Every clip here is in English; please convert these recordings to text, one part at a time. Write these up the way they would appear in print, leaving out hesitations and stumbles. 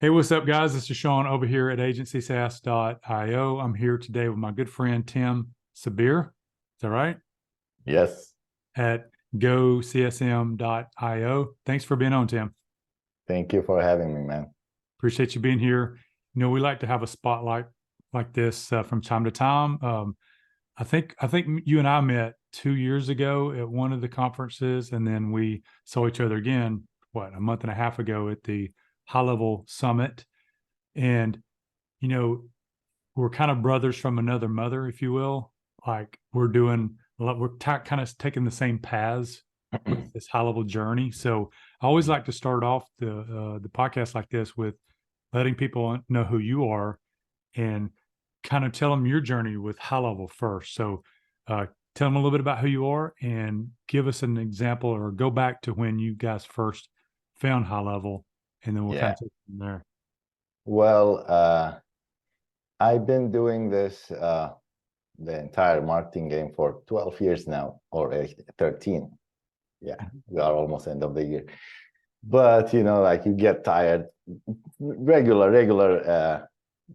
Hey, what's up, guys? This is Shawn over here at agencysaas.io. I'm here today with my good friend Tim Sabir. Is that right? Yes, At GoCSM.io. Thanks for being on, Tim. thank you for having me, man. Appreciate you being here. We like to have a spotlight like this from time to time. I think you and I met 2 years ago at one of the conferences, and then we saw each other again, a month and a half ago at the HighLevel Summit. And you know, we're kind of brothers from another mother, if you will. Like we're kind of taking the same paths with this HighLevel journey. So I always like to start off the podcast like this with letting people know who you are and kind of tell them your journey with HighLevel first. So tell them a little bit about who you are and give us an example or go back to when you guys first found HighLevel, and then we'll kind Yeah. of take it from there. Well, I've been doing this the entire marketing game for 12 years now, or 13. Yeah, we are almost end of the year. But like you get tired, regular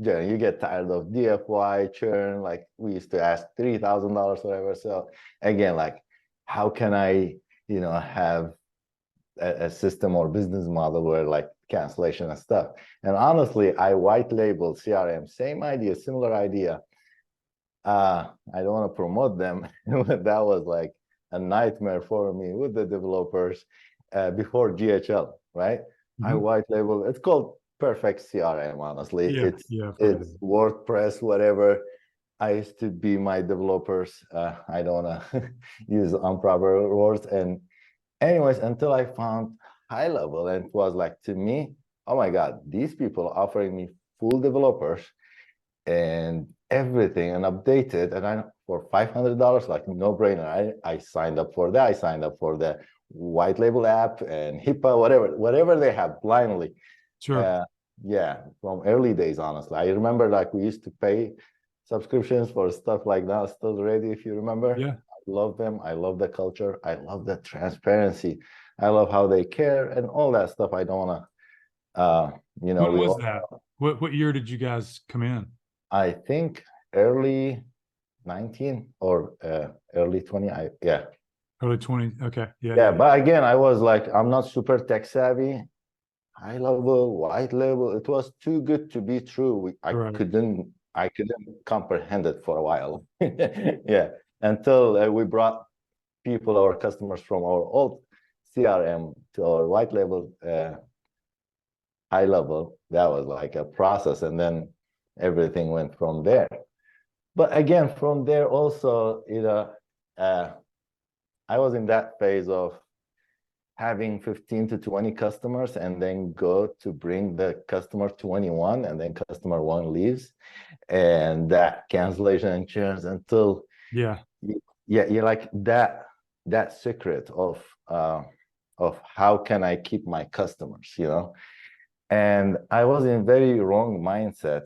journey. You get tired of DFY, churn. Like we used to ask $3,000, whatever. So again, like how can I, have a system or business model where like cancellation and stuff. And honestly, I white labeled CRM, same idea, similar idea. I don't want to promote them, but that was like a nightmare for me with the developers before GHL, right? I Mm-hmm. white label. It's called Perfect CRM. Honestly, Yeah, yeah, I've heard of it's it. WordPress, whatever. I used to be my developers. I don't want to use improper words. And anyways, until I found HighLevel, and it was like to me, oh my God, these people offering me full developers and everything and updated, and I for $500, like no brainer. I signed up for that. I signed up for the white label app and HIPAA, whatever they have blindly. Sure. Uh, yeah, from early days, honestly. I remember like we used to pay subscriptions for stuff like that, Still Ready, if you remember. Yeah. I love them. I love the culture. I love the transparency. I love how they care and all that stuff. I don't want to, When we was all, that? What year did you guys come in? I think early 19 or early 20. Yeah. Early 20. Okay. Yeah, Yeah. yeah. But again, I was like, I'm not super tech savvy. HighLevel, white label. It was too good to be true. Right. I couldn't comprehend it for a while. Yeah, until we brought people, our customers from our old CRM to our white label, HighLevel. That was like a process, and then everything went from there. But again, from there also, uh, I was in that phase of having 15 to 20 customers and then go to bring the customer 21 and then customer one leaves and that cancellation and churns until Yeah. yeah, you're like that secret of how can I keep my customers, and I was in very wrong mindset,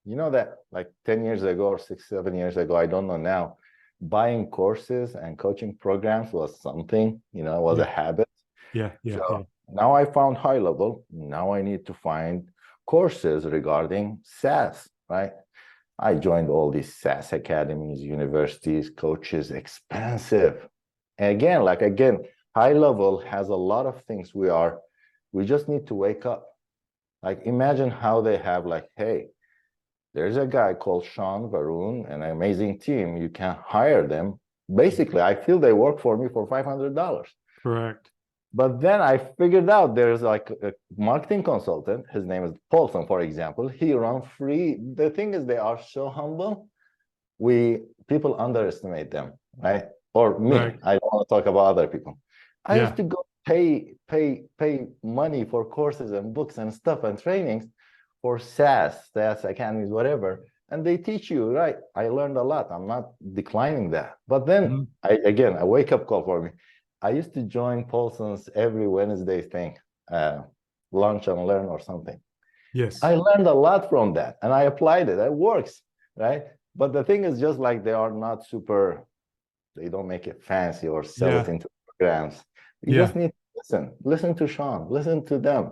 that like 10 years ago or 6 7 years ago, I don't know now, buying courses and coaching programs was something, was a Yeah. habit. Yeah. So Yeah. Yeah. now I found HighLevel. Now I need to find courses regarding SaaS, right? I joined all these SaaS academies, universities, coaches, expensive. And again, HighLevel has a lot of things we just need to wake up. Like imagine how they have like, hey, there's a guy called Shawn, Varun, an amazing team. You can hire them. Basically, I feel they work for me for $500. Correct. But then I figured out there's like a marketing consultant. His name is Paulson, for example. He runs free. The thing is, they are so humble. People underestimate them, right? Or me. Right. I don't want to talk about other people. I used Yeah. to go pay money for courses and books and stuff and trainings for SaaS academies, whatever. And they teach you, right? I learned a lot. I'm not declining that. But then Mhm. a wake up call for me. I used to join Paulson's every Wednesday thing, lunch and learn or something. Yes. I learned a lot from that and I applied it. It works, right? But the thing is just like they are not super, they don't make it fancy or sell it Yeah. into programs. You just Yeah. need to listen to Shawn, listen to them.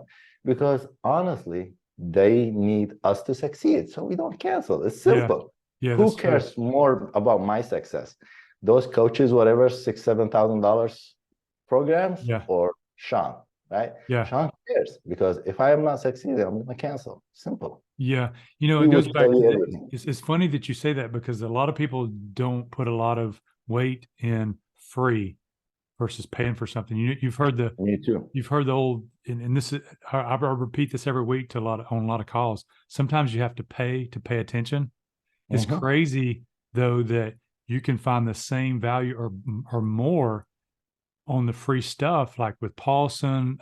because honestly, they need us to succeed. So we don't cancel. It's Yeah. simple. Yeah, Who that's true. cares more about my success? Those coaches, whatever, $6,000-7,000 programs, Yeah. or Shawn, right? Yeah. Shawn cares because if I am not succeeding, I'm gonna cancel. Simple. Yeah. You know, He it goes would back tell to you the, everything. it's funny that you say that because a lot of people don't put a lot of weight in free versus paying for something. Me too. You've heard the old, and this is, I repeat this every week to on a lot of calls. Sometimes you have to pay attention. It's Mhm. crazy though that you can find the same value or more on the free stuff, like with Paulson,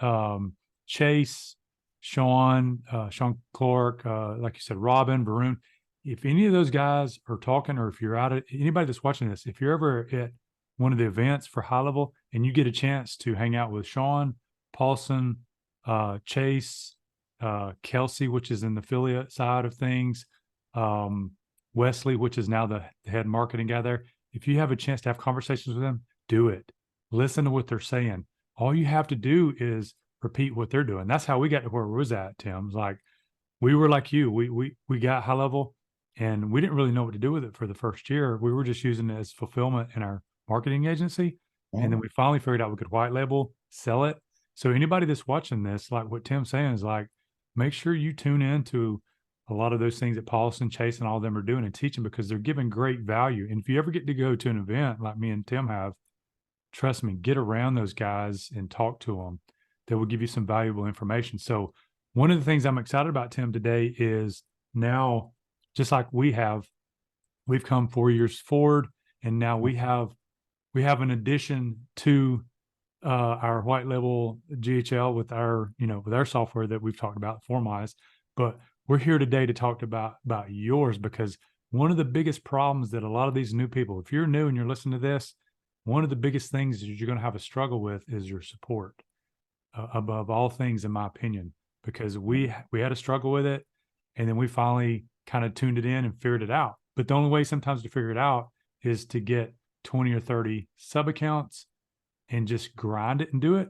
Chase, Shawn Clark, like you said, Robin, Varun. If any of those guys are talking, or if you're out at anybody that's watching this, if you're ever at one of the events for HighLevel and you get a chance to hang out with Shawn, Paulson, Chase, Kelsey, which is in the affiliate side of things, Wesley, which is now the head marketing guy there. If you have a chance to have conversations with them, do it. Listen to what they're saying. All you have to do is repeat what they're doing. That's how we got to where we was at, Tim. It's like we were like you. We got HighLevel and we didn't really know what to do with it for the first year. We were just using it as fulfillment in our marketing agency. And then Mhm. we finally figured out we could white label, sell it. So anybody that's watching this, like what Tim's saying is like, make sure you tune in to a lot of those things that Paulson, Chase, and all of them are doing and teaching because they're giving great value. And if you ever get to go to an event like me and Tim have, trust me, get around those guys and talk to them. They will give you some valuable information. So, one of the things I'm excited about, Tim, today is now, just like we've come 4 years forward, and now we have an addition to our white label GHL with our software that we've talked about, Formwise. But we're here today to talk about yours because one of the biggest problems that a lot of these new people, if you're new and you're listening to this, one of the biggest things that you're going to have a struggle with is your support, above all things, in my opinion, because we had a struggle with it, and then we finally kind of tuned it in and figured it out. But the only way sometimes to figure it out is to get 20 or 30 sub accounts and just grind it and do it.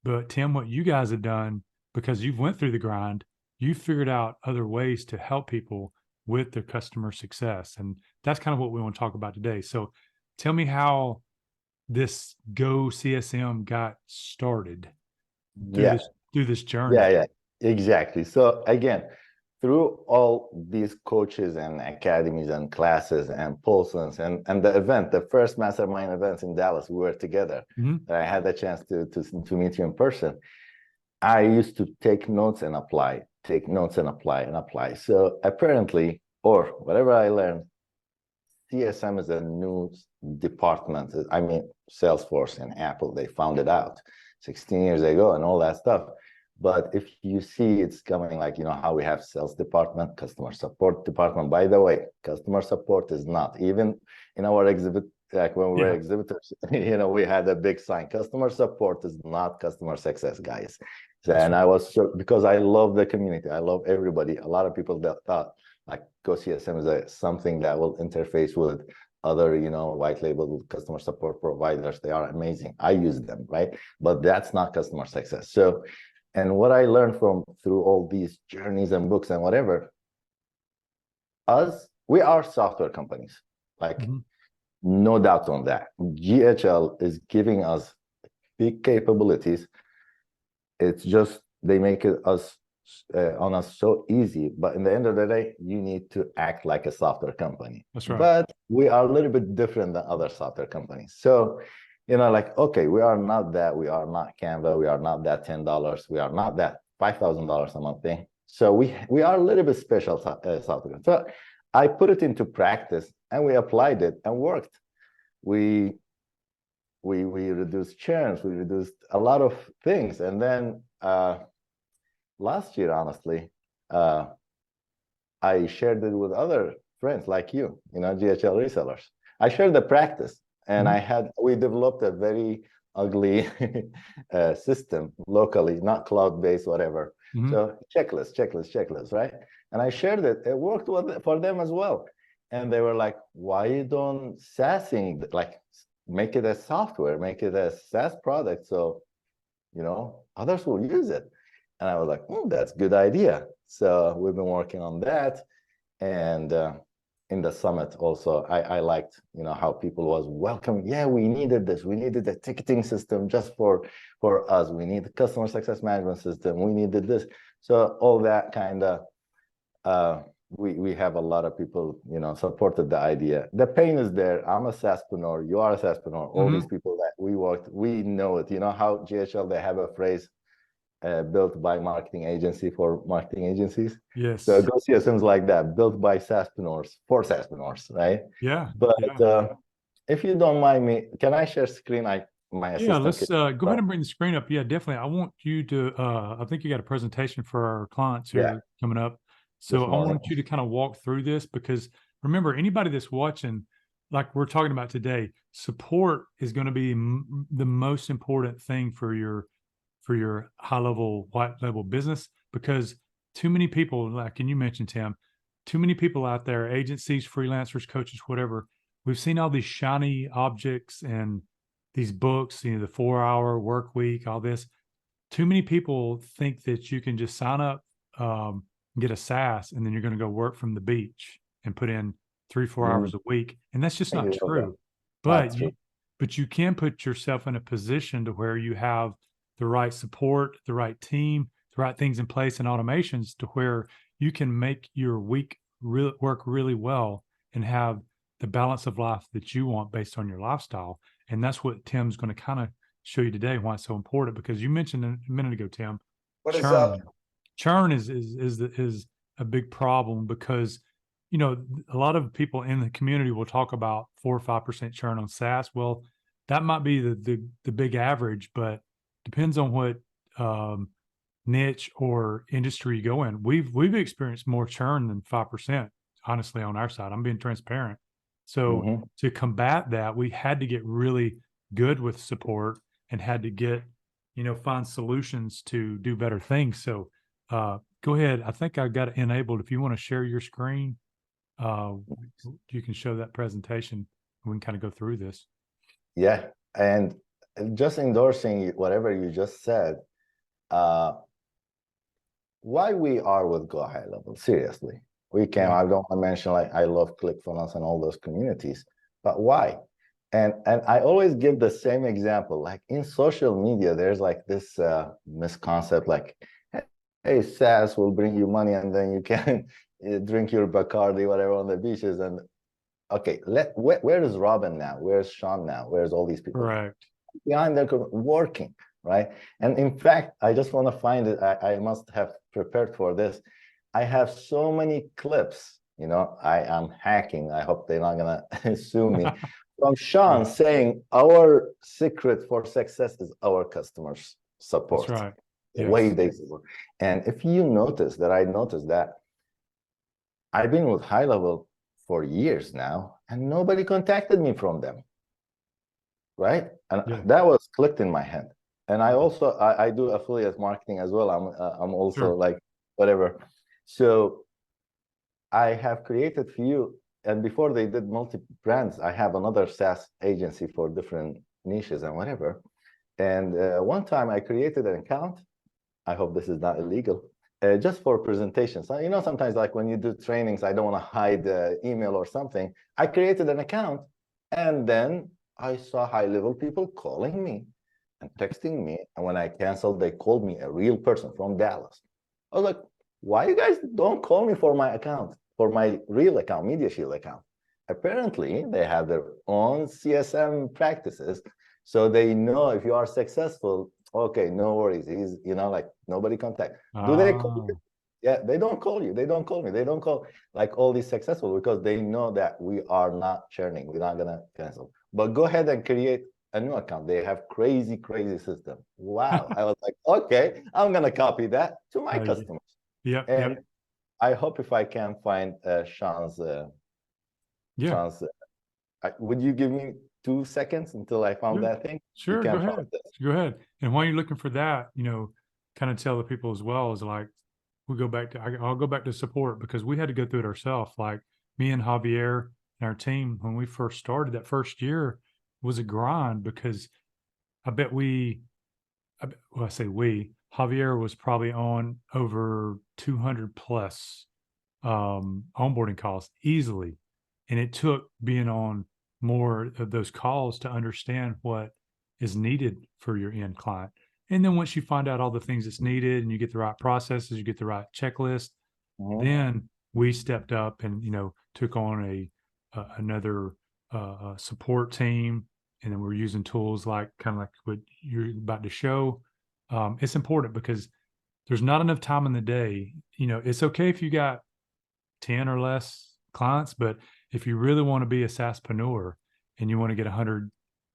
But Tim, what you guys have done, because you've went through the grind, you figured out other ways to help people with their customer success. And that's kind of what we want to talk about today. So tell me how this GoCSM got started through Yeah. this journey. Yeah, exactly. So again, through all these coaches and academies and classes and Paulsons and the event, the first mastermind events in Dallas, we were together. Mm-hmm. I had the chance to meet you in person. I used to take notes and apply, take notes and apply and apply. So apparently, or whatever I learned, CSM is a new department. I mean, Salesforce and Apple, they found it out 16 years ago and all that stuff. But if you see it's coming, like, how we have sales department, customer support department. By the way, customer support is not, even in our exhibit, like when we were Yeah, exhibitors, we had a big sign, customer support is not customer success, guys. that's And right. I was so, because I love the community, I love everybody. A lot of people that thought like GoCSM is something that will interface with other, white label customer support providers. They are amazing. I use them, right? But that's not customer success. So, and what I learned through all these journeys and books and whatever, we are software companies, like Mm-hmm. no doubt on that. GHL is giving us big capabilities. It's just they make it on us so easy, but in the end of the day, you need to act like a software company. That's right. But we are a little bit different than other software companies. So, like, okay, we are not that, we are not Canva, we are not that $10, we are not that $5,000 a month thing. So we are a little bit special software. So I put it into practice and we applied it and worked. We reduced churns, we reduced a lot of things, and then last year, honestly, I shared it with other friends like you, GHL resellers. I shared the practice, and Mm-hmm. we developed a very ugly system locally, not cloud-based, whatever. Mm-hmm. So checklist, right? And I shared it. It worked for them as well. And they were like, why you don't SaaSing, like make it a software, make it a SaaS product, so others will use it. And I was like, that's a good idea. So we've been working on that. And in the summit also, I liked, how people was welcome. Yeah, we needed this. We needed a ticketing system just for us. We need the customer success management system. We needed this. So all that kind of, we have a lot of people, supported the idea. The pain is there. I'm a SaaSpreneur. You are a SaaSpreneur. All these people that we worked, we know it. You know how GHL, they have a phrase, built by marketing agency for marketing agencies. Yes. So GoCSM is like that, built by SaaSpreneurs for SaaSpreneurs, right? Yeah. But Yeah. if you don't mind me, can I share screen? My Yeah, assistant. let's go ahead and bring the screen up. Yeah, definitely. I want you to, I think you got a presentation for our clients Yeah, here coming up. this So I morning. want you to kind of walk through this because remember, anybody that's watching, like we're talking about today, support is going to be the most important thing for your high level, white level business because too many people, like, and you mentioned, Tim, too many people out there, agencies, freelancers, coaches, whatever, we've seen all these shiny objects and these books, the 4-hour work week, all this. Too many people think that you can just sign up, get a SaaS, and then you're going to go work from the beach and put in 3-4 hours a week. And that's just I not love that. true. Not But true. you can put yourself in a position to where you have the right support, the right team, the right things in place and automations to where you can make your week work really well and have the balance of life that you want based on your lifestyle. And that's what Tim's going to kind of show you today why it's so important because you mentioned a minute ago, Tim, What is up? churn. Churn is a big problem because a lot of people in the community will talk about 4 or 5% churn on SaaS. Well, that might be the big average, but depends on what niche or industry you go in. We've experienced more churn than 5%, honestly, on our side. I'm being transparent. So to combat that, we had to get really good with support and had to get, find solutions to do better things. So go ahead. I think I got it enabled. If you want to share your screen, uh, you can show that presentation. We can kind of go through this. Yeah, and just endorsing whatever you just said, why we are with Go HighLevel, seriously. We can, Yeah. I don't want to mention like I love ClickFunnels and all those communities, but why? And I always give the same example, like in social media, there's like this misconcept, like, hey, SaaS will bring you money and then you can drink your Bacardi, whatever, on the beaches. And okay, where is Robin now? Where's Shawn now? Where's all these people now? Correct. Behind the working, right? And in fact, I just want to find it. I must have prepared for this. I have so many clips, I am hacking. I hope they're not gonna sue me. From Shawn saying our secret for success is our customers support. That's right. The Yes. way they support. And if you notice that, I noticed that I've been with HighLevel for years now, and nobody contacted me from them. Right? And Yeah. that was clicked in my head. And I also I do affiliate marketing as well. I'm also like whatever. So I have created few, and before they did multi brands, I have another SaaS agency for different niches and whatever. And one time I created an account. I hope this is not illegal. Just for presentations. So, sometimes like when you do trainings, I don't want to hide the email or something. I created an account, and then I saw HighLevel people calling me and texting me. And when I canceled, they called me, a real person from Dallas. I was like, why you guys don't call me for my account, for my real account, Media Shield account? Apparently, they have their own CSM practices. So they know if you are successful, okay, no worries. He's, like nobody contact. Do they call you? Yeah, they don't call you. They don't call me. They don't call like all these successful because they know that we are not churning. We're not gonna cancel. But go ahead and create a new account. They have crazy, crazy system. Wow. I was like, okay, I'm gonna copy that to my customers. Yep. And I hope if I can find Shawn's. Shawn's. Would you give me 2 seconds until I found that thing? Sure, go ahead. Go ahead. And while you're looking for that, kind of tell the people as well is like, I'll go back to support because we had to go through it ourselves. Like me and Javier and our team, when we first started that first year was a grind because I bet I say we, Javier was probably on over 200 plus onboarding calls easily. And it took being on more of those calls to understand what is needed for your end client. And then once you find out all the things that's needed and you get the right processes, you get the right checklist, then we stepped up and, took on another support team. And then we're using tools like kind of like what you're about to show. It's important because there's not enough time in the day. It's okay if you got 10 or less clients, but if you really want to be a SaaSpreneur and you want to get 100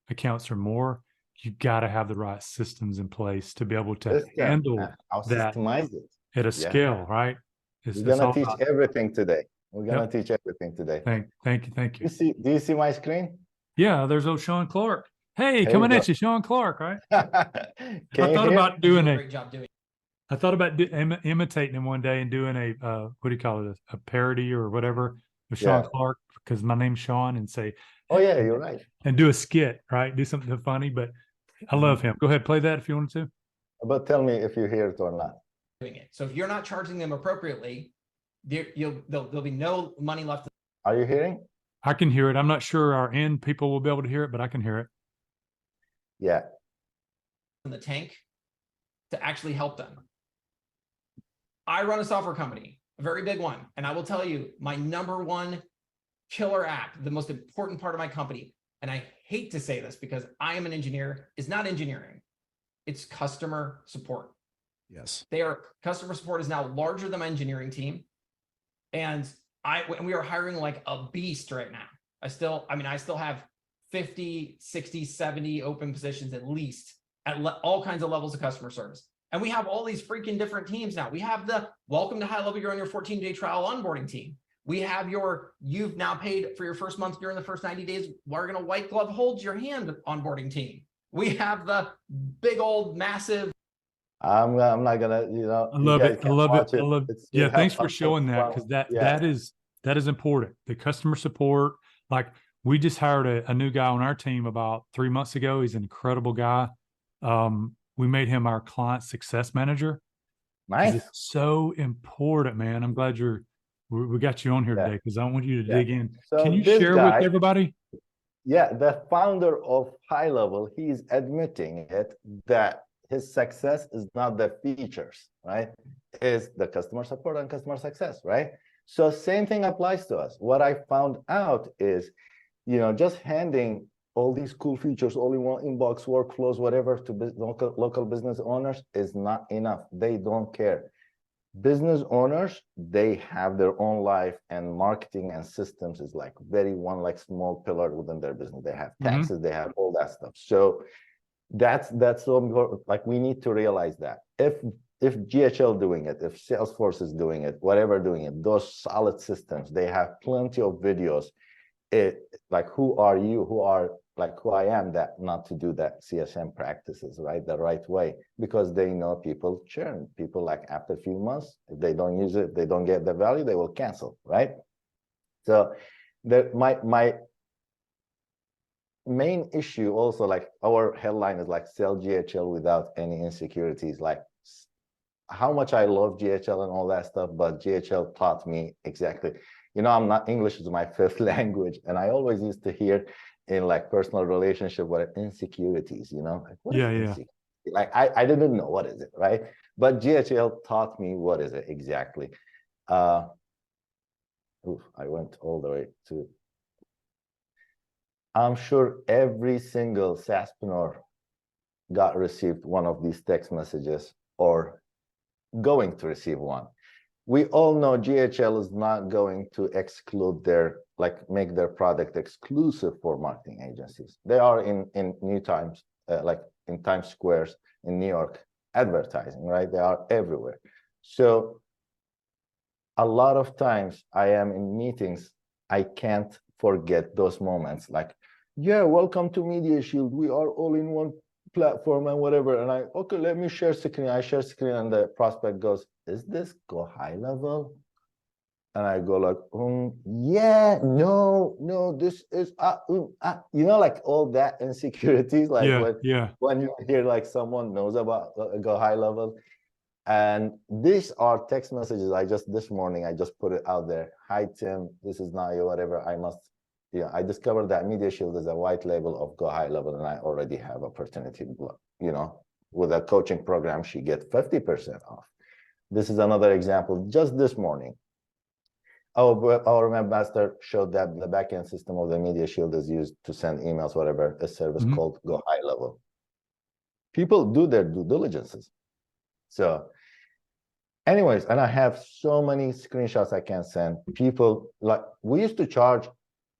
accounts or more, you got to have the right systems in place to be able to handle I'll that systemize it at a scale, right? We're gonna teach everything today. We're gonna teach everything today. Thank you. Do you see my screen? Yeah, there's old Shawn Clark. Hey, There coming you at you, Shawn Clark, right? Can I you thought hear? about doing a a great job doing. I thought about imitating him one day and doing a what do you call it, a parody or whatever of Shawn Clark, because my name's Shawn, and say, Oh yeah, you're right. and do a skit, right? Do something funny. But I love him. Go ahead, play that if you wanted to. But tell me if you hear it or not. Doing it. So if you're not charging them appropriately, there'll be no money left. Are you hearing? I can hear it. I'm not sure our end people will be able to hear it, but I can hear it. Yeah. In the tank to actually help them. I run a software company, a very big one. And I will tell you, my number one killer app, the most important part of my company, and I hate to say this because I am an engineer, is not engineering. It's customer support. Yes. Customer support is now larger than my engineering team. And we are hiring like a beast right now. I still have 50, 60, 70 open positions at least at all kinds of levels of customer service. And we have all these freaking different teams now. We have the welcome to HighLevel, you're on your 14-day trial onboarding team. We have you've now paid for your first month during the first 90 days. We're going to white glove hold your hand onboarding team. We have the big old massive. I'm not gonna, I love it. I love it. Yeah, thanks for helps showing that, because that is important. The customer support, like we just hired a new guy on our team about 3 months ago. He's an incredible guy. We made him our client success manager. Nice. It's so important, man. I'm glad we got you on here today because I want you to dig in. So can you share with everybody? Yeah, the founder of HighLevel, he's admitting it that his success is not the features, right? Is the customer support and customer success, right? So same thing applies to us. What I found out is, just handing all these cool features, all in one inbox, workflows, whatever, to local business owners is not enough. They don't care. Business owners, they have their own life, and marketing and systems is like one small pillar within their business. They have taxes, they have all that stuff. So that's so important. Like, we need to realize that if GHL doing it, if Salesforce is doing it, whatever doing it, those solid systems, they have plenty of videos. Who are you? Who I am, that not to do that CSM practices, right? The right way, because they know people churn. People, like, after a few months, if they don't use it, they don't get the value, they will cancel, right? So my main issue also, like, our headline is like sell GHL without any insecurities, like how much I love GHL and all that stuff, but GHL taught me exactly, English is my fifth language, and I always used to hear in like personal relationship what insecurities, like, what is insecurity? Like, I didn't know what is it, right? But GHL taught me what is it exactly. I went all the way to, I'm sure every single SaaSpreneur received one of these text messages or going to receive one. We all know GHL is not going to exclude make their product exclusive for marketing agencies. They are in New Times, like in Times Squares in New York, advertising, right? They are everywhere. So a lot of times I am in meetings, I can't forget those moments, like, yeah, welcome to Media Shield. We are all in one platform and whatever. And okay, let me share screen. I share screen, and the prospect goes, is this HighLevel? And I go like, yeah, no, this is, you know, like all that insecurities, like Yeah. when you hear like someone knows about Go HighLevel. And these are text messages. This morning, I just put it out there. Hi, Tim, this is Naya, whatever. I discovered that Media Shield is a white label of Go HighLevel, and I already have opportunity, with a coaching program, she gets 50% off. This is another example. Just this morning, our webmaster showed that the backend system of the Media Shield is used to send emails, whatever, a service called Go HighLevel. People do their due diligences. So anyways, and I have so many screenshots I can send. People, like, we used to charge,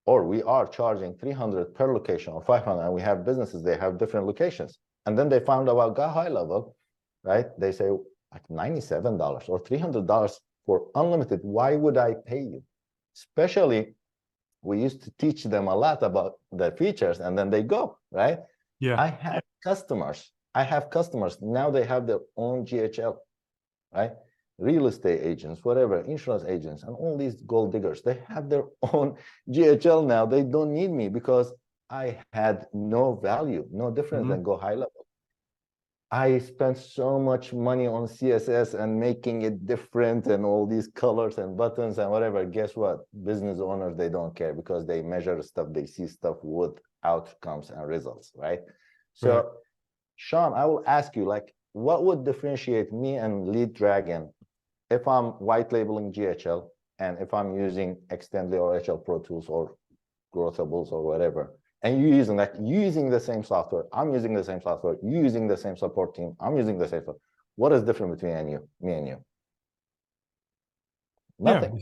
or we are charging 300 per location or 500, and we have businesses, they have different locations. And then they found out Go HighLevel, right? They say like $97 or $300 for unlimited. Why would I pay you? Especially, we used to teach them a lot about the features, and then they go, right? Yeah. I have customers. Now they have their own GHL, right? Real estate agents, whatever, insurance agents, and all these gold diggers, they have their own GHL now. They don't need me because I had no value, no difference than Go HighLevel. I spent so much money on CSS and making it different and all these colors and buttons and whatever. Guess what? Business owners, they don't care because they measure stuff, they see stuff with outcomes and results, right? So, Right. Shawn, I will ask you, like, what would differentiate me and Lead Dragon if I'm white labeling GHL and if I'm using Extendly or HL Pro Tools or Growthables or whatever, and you using the same software, I'm using the same software, you using the same support team, I'm using the same software. What is different between me and you? Nothing.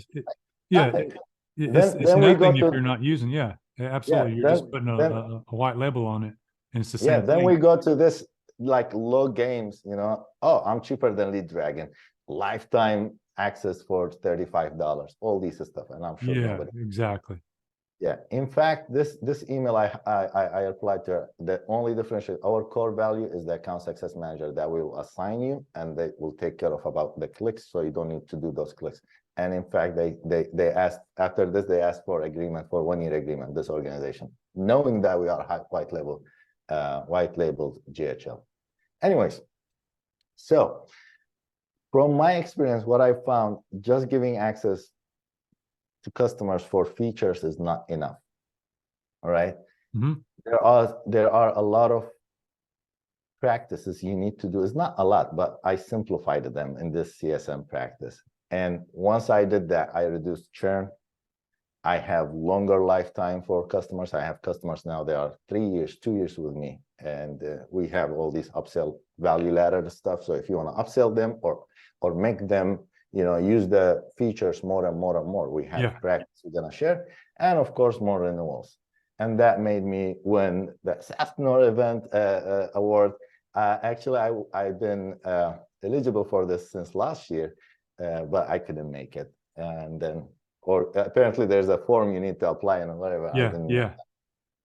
Nothing. It's Then we go nothing if to you're not using. Yeah, absolutely. You're just putting a white label on it, and it's the same then thing. we go to this like low games, oh, I'm cheaper than Lead Dragon, lifetime access for $35, all these stuff, and I'm sure nobody. Exactly. Yeah, in fact, this email I applied to, the only differential, our core value is the account success manager that we will assign you, and they will take care of about the clicks, so you don't need to do those clicks. And in fact, they asked, after this, they asked for agreement, for 1-year agreement, this organization, knowing that we are white labeled GHL. Anyways, so from my experience, what I found, just giving access to customers for features is not enough. All right. There are a lot of practices you need to do. It's not a lot, but I simplified them in this CSM practice. And once I did that, I reduced churn. I have longer lifetime for customers. I have customers now, they are 3 years, 2 years with me. And we have all these upsell value ladder stuff. So if you want to upsell them or make them, use the features more and more and more, we have practice we're going to share. And of course, more renewals. And that made me win the SaaS event award. Actually, I've been eligible for this since last year, but I couldn't make it. And then, or apparently there's a form you need to apply and whatever.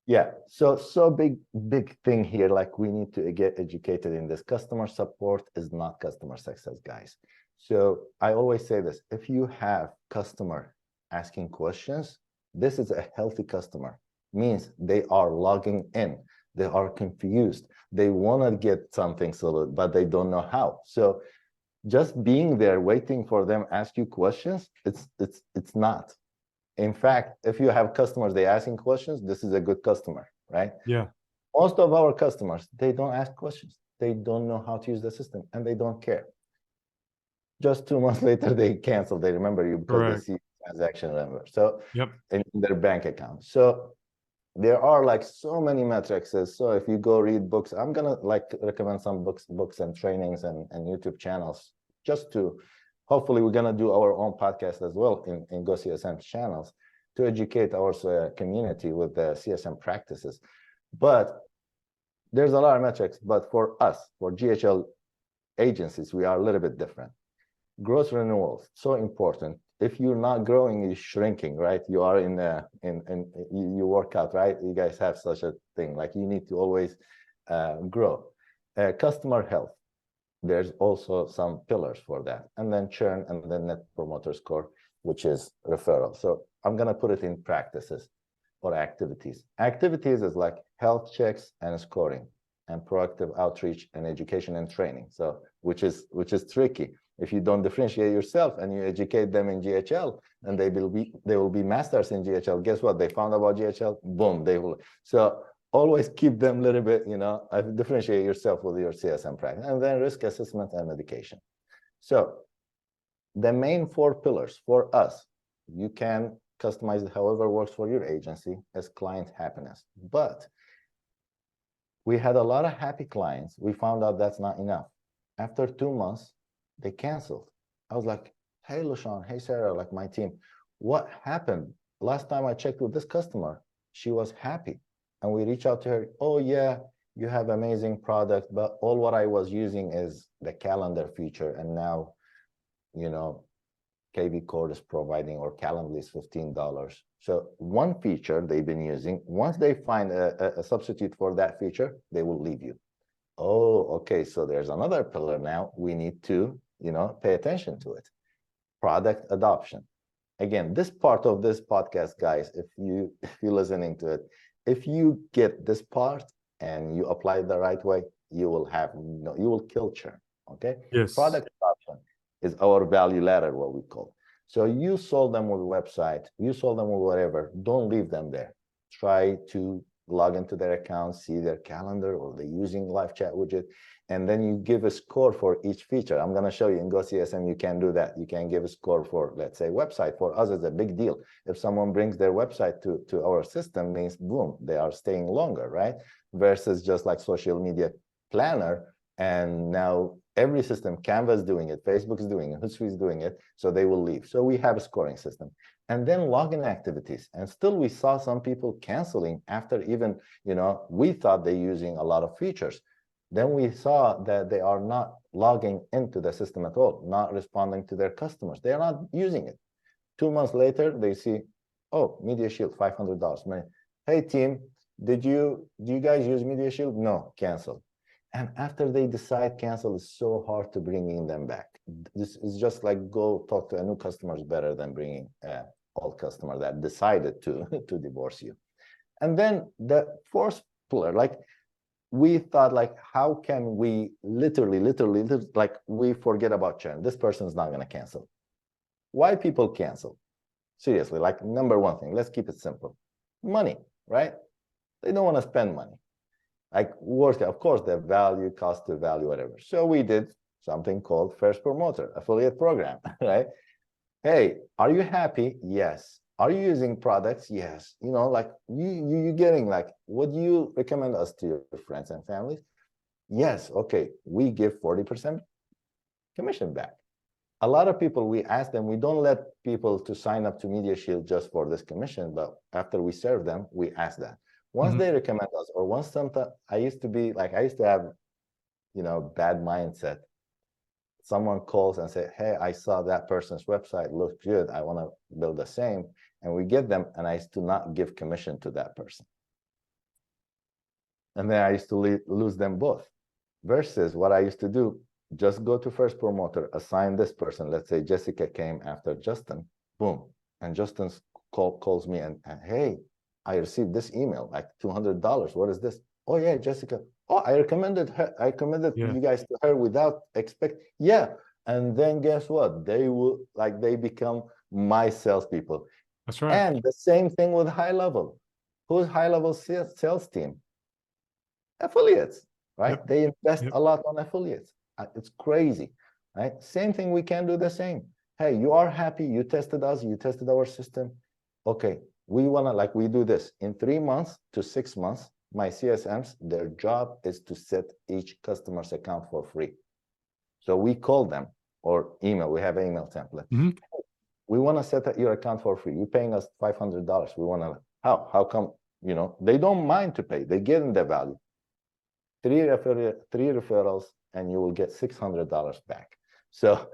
Yeah. So big thing here. Like, we need to get educated in this. Customer support is not customer success, guys. So I always say this: if you have customer asking questions, this is a healthy customer. Means they are logging in, they are confused, they want to get something solid, but they don't know how. So just being there waiting for them ask you questions, it's not. In fact, if you have customers, they asking questions, this is a good customer, right? Yeah. Most of our customers, they don't ask questions. They don't know how to use the system, and they don't care. Just 2 months later, they cancel. They remember you because they see transaction number. So in their bank account. So there are like so many metrics. So if you go read books, I'm gonna recommend some books and trainings and YouTube channels, just to, hopefully we're gonna do our own podcast as well in GoCSM channels to educate our community with the CSM practices. But there's a lot of metrics, but for us, for GHL agencies, we are a little bit different. Gross renewals, so important. If you're not growing, you're shrinking, right? You are you work out, right? You guys have such a thing, like you need to always grow. Customer health. there's also some pillars for that. And then churn, and then net promoter score, which is referral. So I'm going to put it in practices or activities. Activities is like health checks and scoring, and proactive outreach and education and training. So which is tricky. If you don't differentiate yourself and you educate them in GHL, and they will be masters in GHL. Guess what? They found about GHL, boom, they will. So always keep them a little bit, differentiate yourself with your CSM practice. And then risk assessment and medication. So the main 4 pillars for us, you can customize it however works for your agency, as client happiness. But we had a lot of happy clients. We found out that's not enough. After 2 months, they canceled. I was like, hey, LaShawn, hey, Sarah, like my team, what happened? Last time I checked with this customer, she was happy. And we reach out to her, oh yeah, you have amazing product, but all what I was using is the calendar feature. And now, KV Core is providing, or Calendly is $15. So one feature they've been using, once they find a substitute for that feature, they will leave you. Oh, okay, so there's another pillar now. We need to, pay attention to it. Product adoption. Again, this part of this podcast, guys, if you're listening to it, if you get this part and you apply it the right way, you will kill churn. Okay. Yes. Product adoption is our value ladder, what we call. So you sold them with a website, you sold them with whatever, don't leave them there. Try to log into their account, see their calendar, or they're using live chat widget, and then you give a score for each feature. I'm going to show you in GoCSM, you can do that. You can give a score for, let's say, website. For us, it's a big deal. If someone brings their website to our system, means boom, they are staying longer, right? Versus just like social media planner, and now every system, Canva is doing it, Facebook is doing it, Hootsuite is doing it, so they will leave. So we have a scoring system. And then login activities. And still we saw some people canceling after even, we thought they're using a lot of features. Then we saw that they are not logging into the system at all, not responding to their customers. They are not using it. 2 months later, they see, oh, Media Shield, $500. Hey team, do you guys use Media Shield? No, cancel. And after they decide cancel, it's so hard to bringing them back. This is just like go talk to a new customer is better than bringing an old customer that decided to divorce you. And then the 4th pillar, like we thought, like, how can we literally, like we forget about churn. This person's not going to cancel. Why people cancel? Seriously, like number 1 thing, let's keep it simple. Money, right? They don't want to spend money. Like work, of course, the value, cost to value, whatever. So we did something called First Promoter Affiliate Program, right? Hey, are you happy? Yes. Are you using products? Yes. Like you getting, like, would you recommend us to your friends and families? Yes. Okay. We give 40% commission back. A lot of people, we ask them, we don't let people to sign up to Media Shield just for this commission, but after we serve them, we ask that. Once they recommend us, or once sometimes I used to have, bad mindset. Someone calls and say, hey, I saw that person's website looked good. I want to build the same. And we get them, and I used to not give commission to that person. And then I used to lose them both. Versus what I used to do, just go to First Promoter, assign this person. Let's say Jessica came after Justin, boom. And Justin calls me and hey, I received this email, like $200. What is this? Oh yeah, Jessica. Oh, I recommended her. I recommended you guys to her without expect. Yeah. And then guess what? They become my salespeople. That's right. And the same thing with HighLevel. Who's HighLevel sales team? Affiliates, right? Yep. They invest a lot on affiliates. It's crazy, right? Same thing. We can do the same. Hey, you are happy. You tested us. You tested our system. Okay. We want to, like, we do this in 3 months to 6 months. My CSMs, their job is to set each customer's account for free. So we call them or email. We have an email template. We want to set your account for free. You're paying us $500. We want to, how come, they don't mind to pay. They get in the value. 3 referrals, and you will get $600 back. So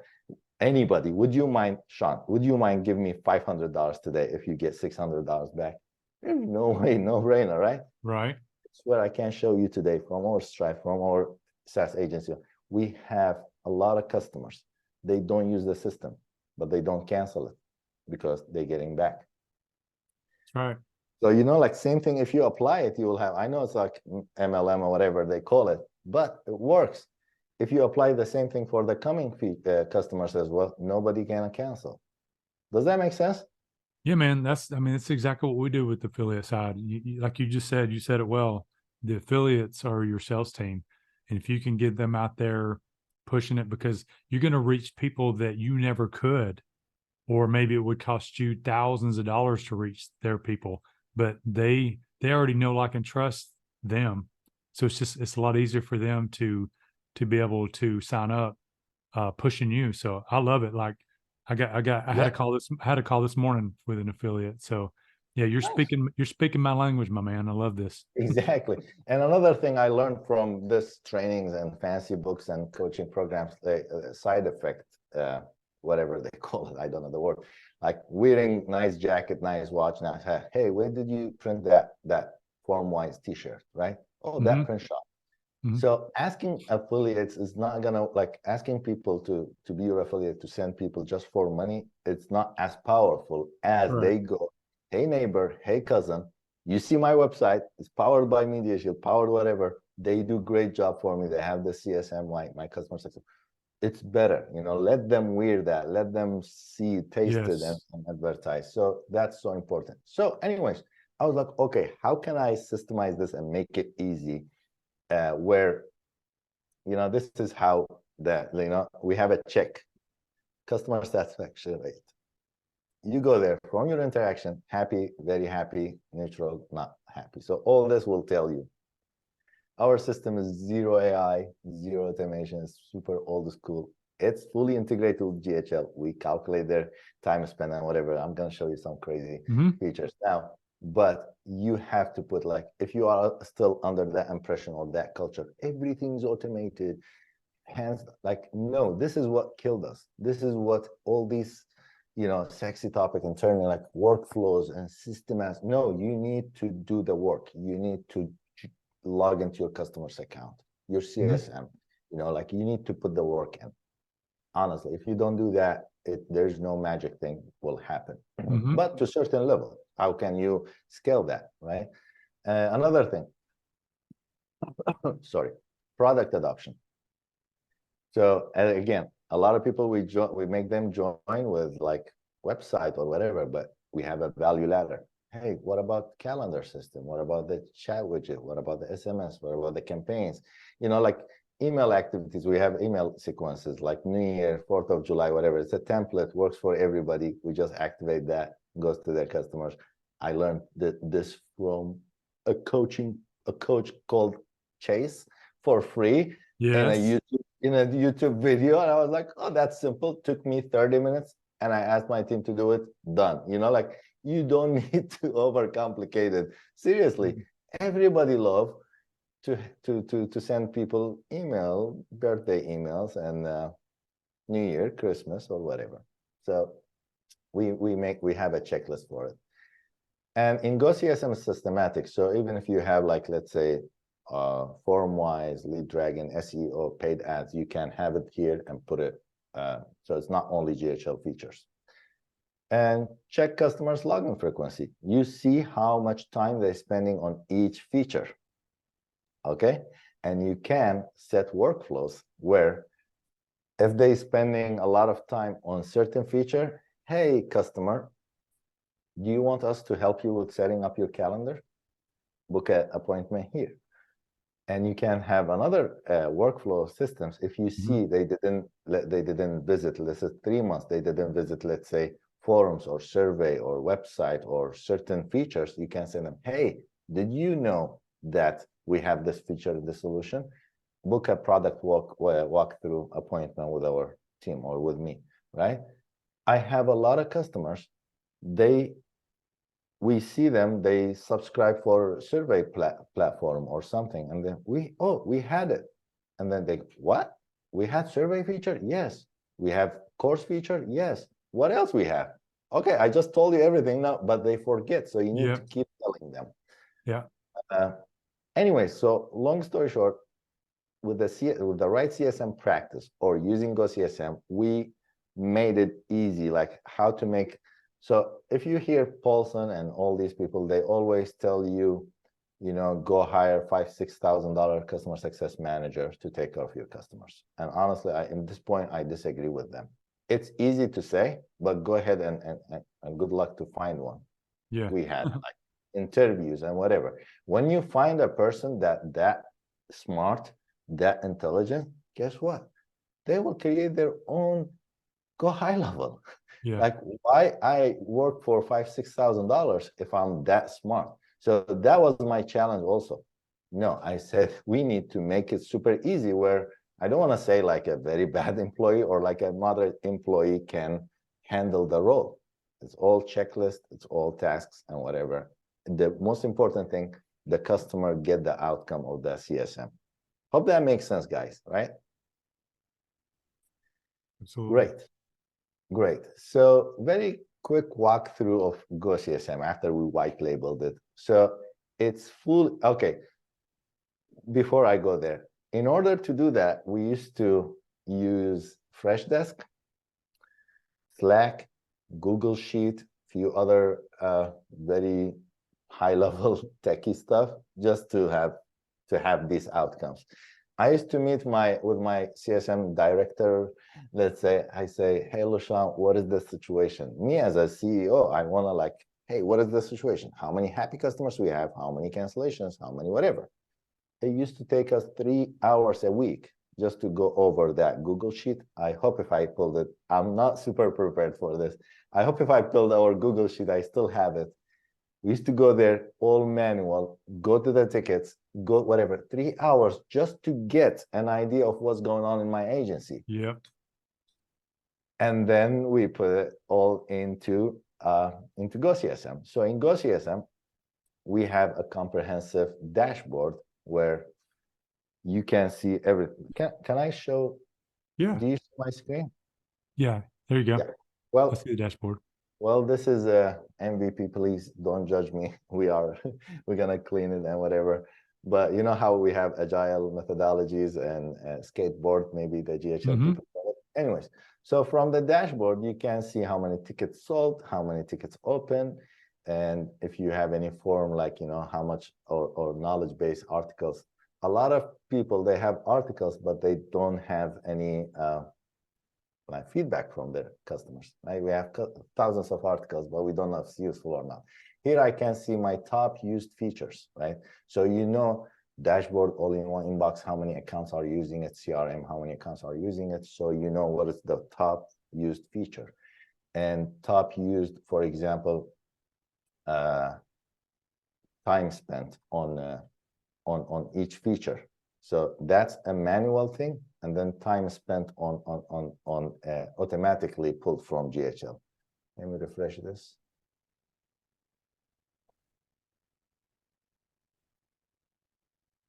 anybody, would you mind, Shawn, would you mind giving me $500 today if you get $600 back? No way, no brainer, right? Right. It's what I can show you today from our Stripe, from our SaaS agency. we have a lot of customers. They don't use the system, but they don't cancel it because they're getting back. That's right. So, you know, like same thing, if you apply it, you will have, I know it's like MLM or whatever they call it, but it works. If you apply the same thing for the coming customers as well, nobody can cancel. Does that make sense? Yeah, man. I mean, it's exactly what we do with the affiliate side. Like you just said, you said it well. The affiliates are your sales team. And if you can get them out there pushing it, because you're going to reach people that you never could, or maybe it would cost you thousands of dollars to reach their people, but they already know, like, and trust them. So it's a lot easier for them to be able to sign up, pushing you. So I love it. Like I had a call this morning with an affiliate. So yeah, you're speaking my language, my man. I love this. Exactly. And another thing I learned from this trainings and fancy books and coaching programs, the side effect, whatever they call it, I don't know the word, like wearing nice jacket, nice watch. Now, hey, where did you print that FormWise t-shirt, right? Oh, that print shop. So asking affiliates is not gonna, like, asking people to be your affiliate, to send people just for money. It's not as powerful as they go, hey neighbor, hey cousin, you see my website, it's powered by Media Shield, powered whatever. They do great job for me. They have the CSM, my customer success. It's better, you know, let them wear that, let them see, taste it, and advertise. So that's so important. So anyways, I was like, okay, how can I systemize this and make it easy? Where, you know, this is how we have a check, customer satisfaction rate. You go there from your interaction, happy, very happy, neutral, not happy. So all this will tell you. Our system is zero AI, zero automation, it's super old school. It's fully integrated with GHL. We calculate their time spent and whatever. I'm going to show you some crazy features now. But you have to put, like, if you are still under that impression or that culture, everything's automated, hands, like, no, this is what killed us. This is what all these, you know, sexy topic internally, like workflows and systems. No, you need to do the work. You need to log into your customer's account, your CSM, you know, like, you need to put the work in. Honestly, if you don't do that, there's no magic thing will happen. But to a certain level, how can you scale that, right? Another thing, sorry, product adoption. So again, a lot of people, we make them join with like website or whatever, but we have a value ladder. Hey, what about calendar system? What about the chat widget? What about the SMS? What about the campaigns? You know, like email activities, we have email sequences like New Year, 4th of July, whatever. It's a template, works for everybody. We just activate that, goes to their customers. I learned this from a coach called Chase for free in a YouTube video. And I was like, oh, that's simple. Took me 30 minutes. And I asked my team to do it. Done. You know, like, you don't need to overcomplicate it. Seriously, everybody love to send people birthday emails and New Year, Christmas, or whatever. So we have a checklist for it. And in GoCSM is systematic. So even if you have, like, let's say FormWise, Lead Dragon, SEO, paid ads, you can have it here and put it. So it's not only GHL features. And check customers' login frequency. You see how much time they're spending on each feature. Okay, and you can set workflows where if they're spending a lot of time on certain feature, hey customer, do you want us to help you with setting up your calendar? Book an appointment here. And you can have another workflow systems. If you see they didn't visit, let's say 3 months, they didn't visit, let's say, forums or survey or website or certain features, you can send them, hey, did you know that we have this feature in the solution? Book a product walkthrough appointment with our team or with me, right? I have a lot of customers, we see them, they subscribe for survey platform or something, and then we had it. And then they, what? We had survey feature? Yes. We have course feature? Yes. What else we have? Okay, I just told you everything now, but they forget. So you need to keep telling them. Yeah. Anyway, so long story short, with the right CSM practice or using GoCSM, we made it easy, like how to make. So if you hear Paulson and all these people, they always tell you, you know, go hire $5,000-$6,000 customer success managers to take care of your customers. And honestly, in this point, I disagree with them. It's easy to say, but go ahead and good luck to find one. Yeah. We had like interviews and whatever. When you find a person that smart, that intelligent, guess what? They will create their own Go HighLevel. Yeah. Like, why I work for $5,000-$6,000 if I'm that smart? So that was my challenge also. No, I said we need to make it super easy, where I don't want to say like a very bad employee or like a moderate employee can handle the role. It's all checklist, it's all tasks and whatever. The most important thing, the customer get the outcome of the CSM. Hope that makes sense, guys, right? Absolutely. Great. Great. So very quick walkthrough of GoCSM after we white labeled it. So it's full. Okay. Before I go there, in order to do that, we used to use Freshdesk, Slack, Google Sheet, few other very high-level techie stuff just to have these outcomes. I used to meet with my CSM director. Let's say I say, hey, Shawn, what is the situation? Me as a CEO, I want to like, hey, what is the situation? How many happy customers we have? How many cancellations? How many whatever? It used to take us 3 hours a week just to go over that Google Sheet. I hope if I pulled it, I'm not super prepared for this. I hope if I pulled our Google Sheet, I still have it. We used to go there, all manual, go to the tickets, go whatever, 3 hours just to get an idea of what's going on in my agency. Yep. And then we put it all into GoCSM. So in GoCSM, we have a comprehensive dashboard where you can see everything. Can I show? Yeah. Do you see my screen? Yeah. There you go. Yeah. Well, let's see the dashboard. Well, this is a MVP. Please don't judge me. We're gonna clean it and whatever. But you know how we have agile methodologies and skateboard, maybe the GHL people call it. Anyways, so from the dashboard, you can see how many tickets sold, how many tickets open, and if you have any form like, you know, how much or knowledge-based articles. A lot of people, they have articles, but they don't have any like feedback from their customers, right? We have thousands of articles, but we don't know if it's useful or not. Here I can see my top used features, right? So you know, dashboard, all-in-one inbox, how many accounts are using it, CRM, how many accounts are using it, so you know what is the top used feature. And top used, for example, time spent on each feature. So that's a manual thing, and then time spent on automatically pulled from GHL. Let me refresh this.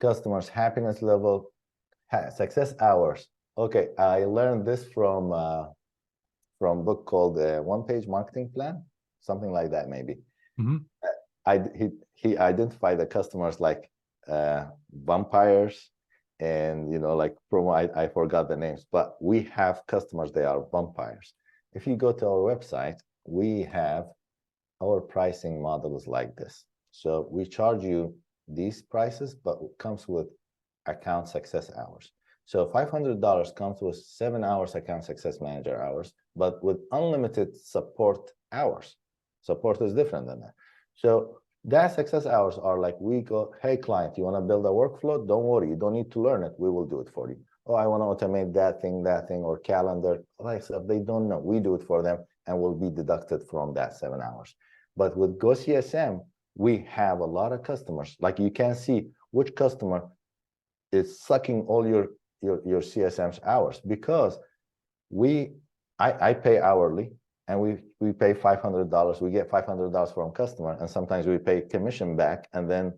Customers' happiness level, success hours. Okay, I learned this from a book called One Page Marketing Plan, something like that maybe. He identified the customers like vampires, and you know, like promo, I forgot the names, but we have customers, they are vampires. If you go to our website, we have our pricing models like this. So we charge you these prices, but it comes with account success hours. So $500 comes with 7 hours account success manager hours, but with unlimited support hours. Support is different than that. So that success hours are like, we go, hey client, you want to build a workflow? Don't worry, you don't need to learn it. We will do it for you. Oh, I want to automate that thing, or calendar. Like, so they don't know. We do it for them and will be deducted from that 7 hours. But with GoCSM, we have a lot of customers. Like you can see which customer is sucking all your CSM's hours, because I pay hourly, and we pay $500. We get $500 from customer, and sometimes we pay commission back, and then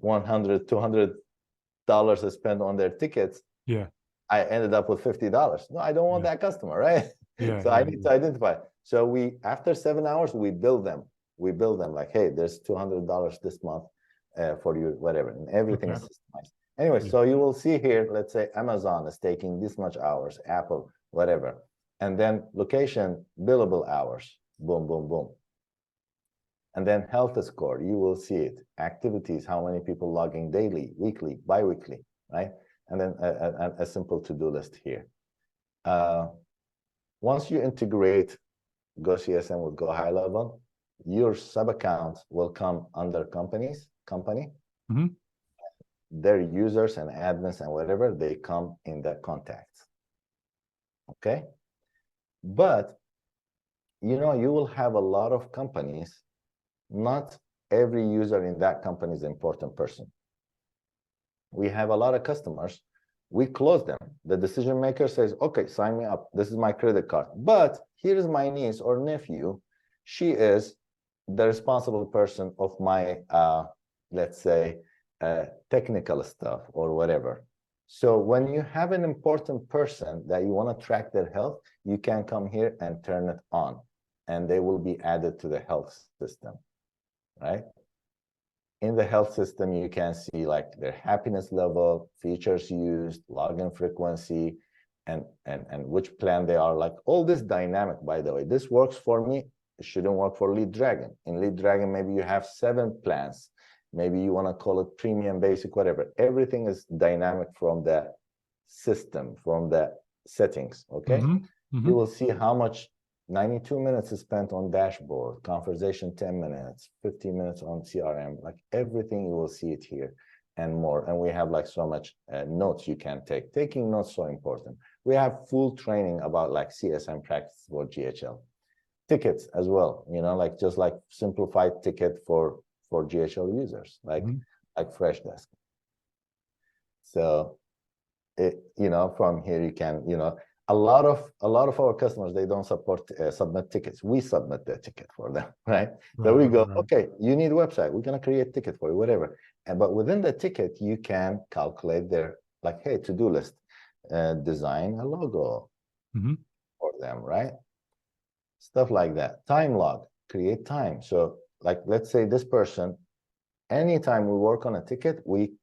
$100, $200 is spent on their tickets. Yeah. I ended up with $50. No, I don't want that customer, right? Yeah. So I need to identify. So we, after 7 hours, we bill them. We bill them like, hey, there's $200 this month for you, whatever, and everything is systemized. Anyway, Yeah. so you will see here, let's say Amazon is taking this much hours, Apple, whatever. And then location, billable hours, boom, boom, boom. And then health score, you will see it. Activities, how many people logging daily, weekly, bi-weekly, right? And then a simple to-do list here. Once you integrate GoCSM with HighLevel, your sub-account will come under company. Mhm. Their users and admins and whatever, they come in the contacts. Okay? But, you know, you will have a lot of companies. Not every user in that company is an important person. We have a lot of customers. We close them. The decision maker says, okay, sign me up. This is my credit card. But here's my niece or nephew. She is the responsible person of my, let's say, technical stuff or whatever. So when you have an important person that you want to track their health, you can come here and turn it on, and they will be added to the health system, right? In the health system, you can see like their happiness level, features used, login frequency, and which plan they are. Like all this dynamic, by the way. This works for me. It shouldn't work for Lead Dragon. In Lead Dragon, maybe you have 7 plans. Maybe you want to call it premium, basic, whatever. Everything is dynamic from the system, from the settings, okay? Mm-hmm. You will see how much 92 minutes is spent on dashboard, conversation 10 minutes, 15 minutes on CRM, like everything you will see it here and more. And we have like so much notes you can take. Taking notes so important. We have full training about like CSM practice for GHL. Tickets as well, you know, like just like simplified ticket for GHL users, like Freshdesk. So it, you know, from here you can, you know, a lot of our customers, they don't submit tickets. We submit the ticket for them, right? So we go, okay, you need a website, we're gonna create a ticket for you, whatever. But within the ticket, you can calculate their, like, hey, to-do list, design a logo for them, right? Stuff like that. Time log, create time. So like, let's say this person, anytime we work on a ticket, we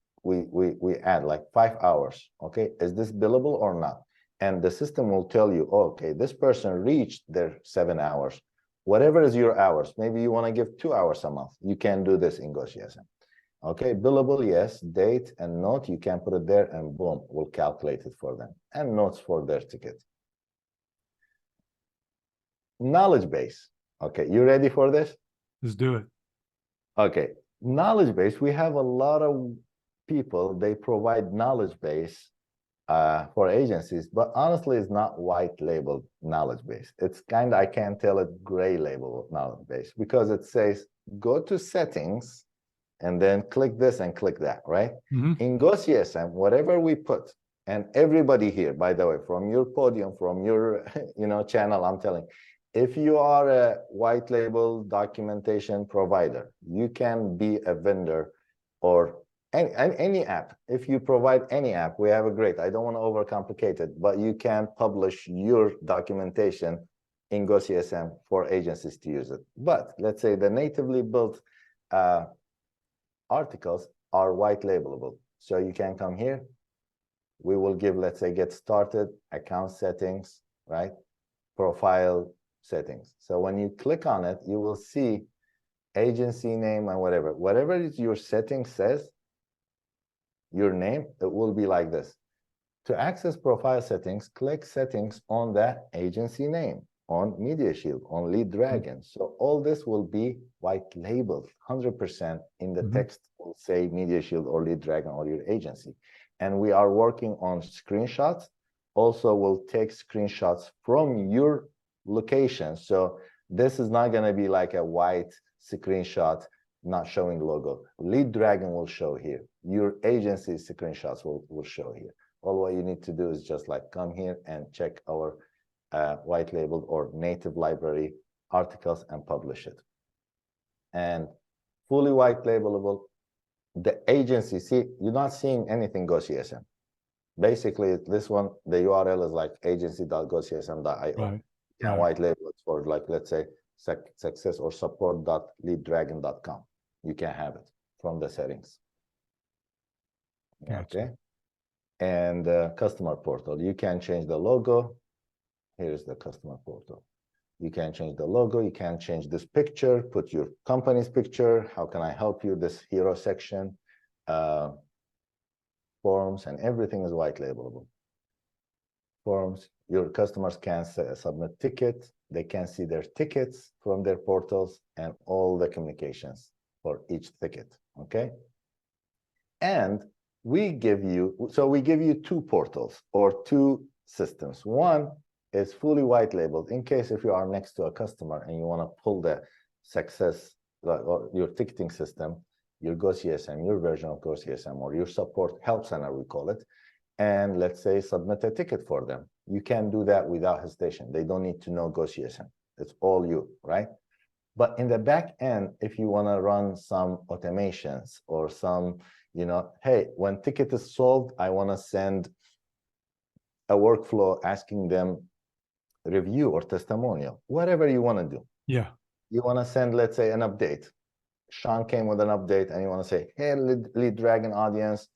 add like 5 hours. Okay, is this billable or not? And the system will tell you, oh, okay, this person reached their 7 hours. Whatever is your hours, maybe you want to give 2 hours a month. You can do this in GoCSM. Okay, billable, yes, date and note, you can put it there and boom, we'll calculate it for them. And notes for their ticket. Knowledge base. Okay, you ready for this? Let's do it. Okay, knowledge base, we have a lot of people, they provide knowledge base for agencies, but honestly, it's not white labeled knowledge base. It's kind of, I can't tell it gray label knowledge base because it says, go to settings and then click this and click that, right? In GoCSM, whatever we put, and everybody here, by the way, from your podium, from your channel, I'm telling, if you are a white label documentation provider, you can be a vendor or any app. If you provide any app, we have a great, I don't want to overcomplicate it, but you can publish your documentation in GoCSM for agencies to use it. But let's say the natively built articles are white labelable. So you can come here. We will give, let's say, get started, account settings, right? Profile settings. So when you click on it, you will see agency name and whatever your setting says, your name, it will be like this. To access profile settings, click settings on the agency name, on Media Shield, on Lead Dragon. So all this will be white labeled 100% in the text will say Media Shield or Lead Dragon or your agency. And we are working on screenshots. Also, we'll take screenshots from your location. So this is not going to be like a white screenshot not showing logo. Lead Dragon will show here. Your agency screenshots will show here. All what you need to do is just like come here and check our white labeled or native library articles and publish it. And fully white labelable, the agency, see, you're not seeing anything GoCSM. Basically, this one, the URL is like agency.gocsm.io. And white label it for like, let's say, success or support.leaddragon.com. You can have it from the settings. Gotcha. Okay. And customer portal, you can change the logo. Here's the customer portal. You can change the logo. You can change this picture, put your company's picture. How can I help you? This hero section, forms, and everything is white labelable. Forms, your customers can submit tickets. They can see their tickets from their portals and all the communications for each ticket, okay? And we give you two portals or two systems. One is fully white labeled in case if you are next to a customer and you want to pull the success or your ticketing system, your GoCSM, your version of GoCSM, or your support help center, we call it, and let's say submit a ticket for them. You can do that without hesitation. They don't need to know GoCSM. It's all you, right? But in the back end, if you want to run some automations or some, hey, when ticket is solved, I want to send a workflow asking them review or testimonial, whatever you want to do. Yeah. You want to send, let's say, an update. Shawn came with an update and you want to say, hey, lead dragon audience,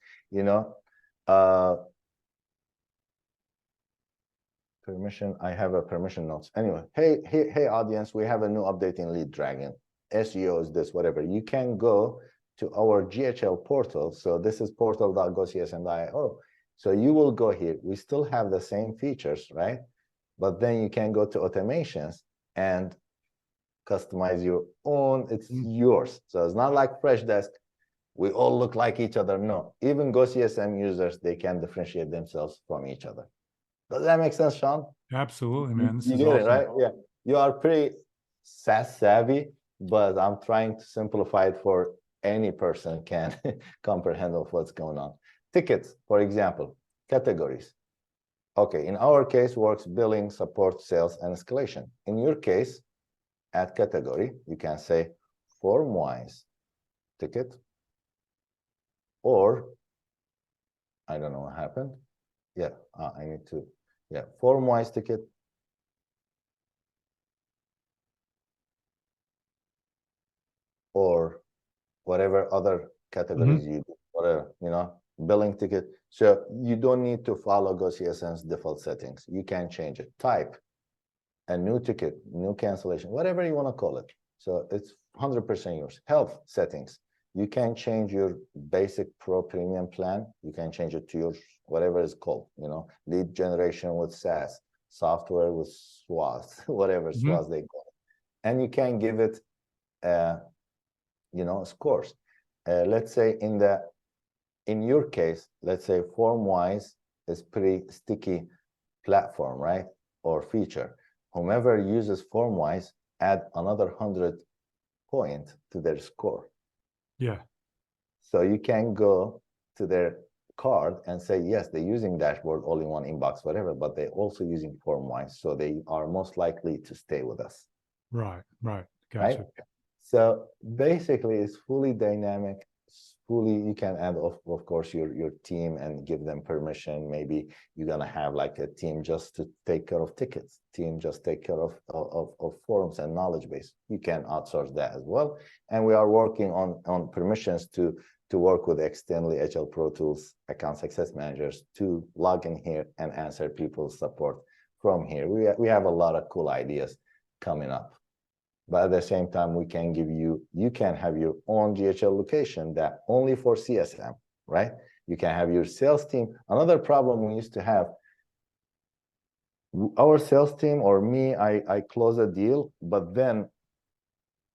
permission, I have a permission notes. Anyway, hey, audience, we have a new update in lead dragon. SEO is this, whatever. You can go to our GHL portal. So this is portal.gocsm.io. So you will go here. We still have the same features, right? But then you can go to automations and customize your own. It's yours. So it's not like Freshdesk. We all look like each other. No, even GoCSM users, they can differentiate themselves from each other. Does that make sense, Shawn? Absolutely, man. This You is get awesome. it, right? Yeah. You are pretty SaaS savvy, but I'm trying to simplify it for any person can comprehend of what's going on. Tickets, for example, categories. Okay, in our case, works billing, support, sales, and escalation. In your case, add category, you can say form-wise ticket, or I don't know what happened. Yeah, I need to, yeah, form-wise ticket. Or whatever other categories you do, whatever, billing ticket. So you don't need to follow GoCSM's default settings. You can change it. Type a new ticket, new cancellation, whatever you want to call it. So it's 100% yours. Health settings. You can change your basic pro premium plan. You can change it to your whatever it's called, lead generation with SaaS, software with SWAS, whatever SWAS they call it. And you can give it scores. Let's say in your case, let's say form-wise is pretty sticky platform, right? Or feature. Whomever uses form-wise, add another 100 points to their score. Yeah. So you can go to their card and say, yes, they're using dashboard, all-in-one inbox, whatever, but they're also using form-wise. So they are most likely to stay with us. Right. Gotcha. Right? So basically, it's fully dynamic. You can add, of course, your team and give them permission. Maybe you're gonna have like a team just to take care of tickets, team just take care of forms and knowledge base. You can outsource that as well. And we are working on permissions to work with externally HL Pro Tools account success managers to log in here and answer people's support from here. We have a lot of cool ideas coming up. But at the same time, we can give you can have your own GHL location that only for CSM, right? You can have your sales team. Another problem we used to have, our sales team or me, I close a deal, but then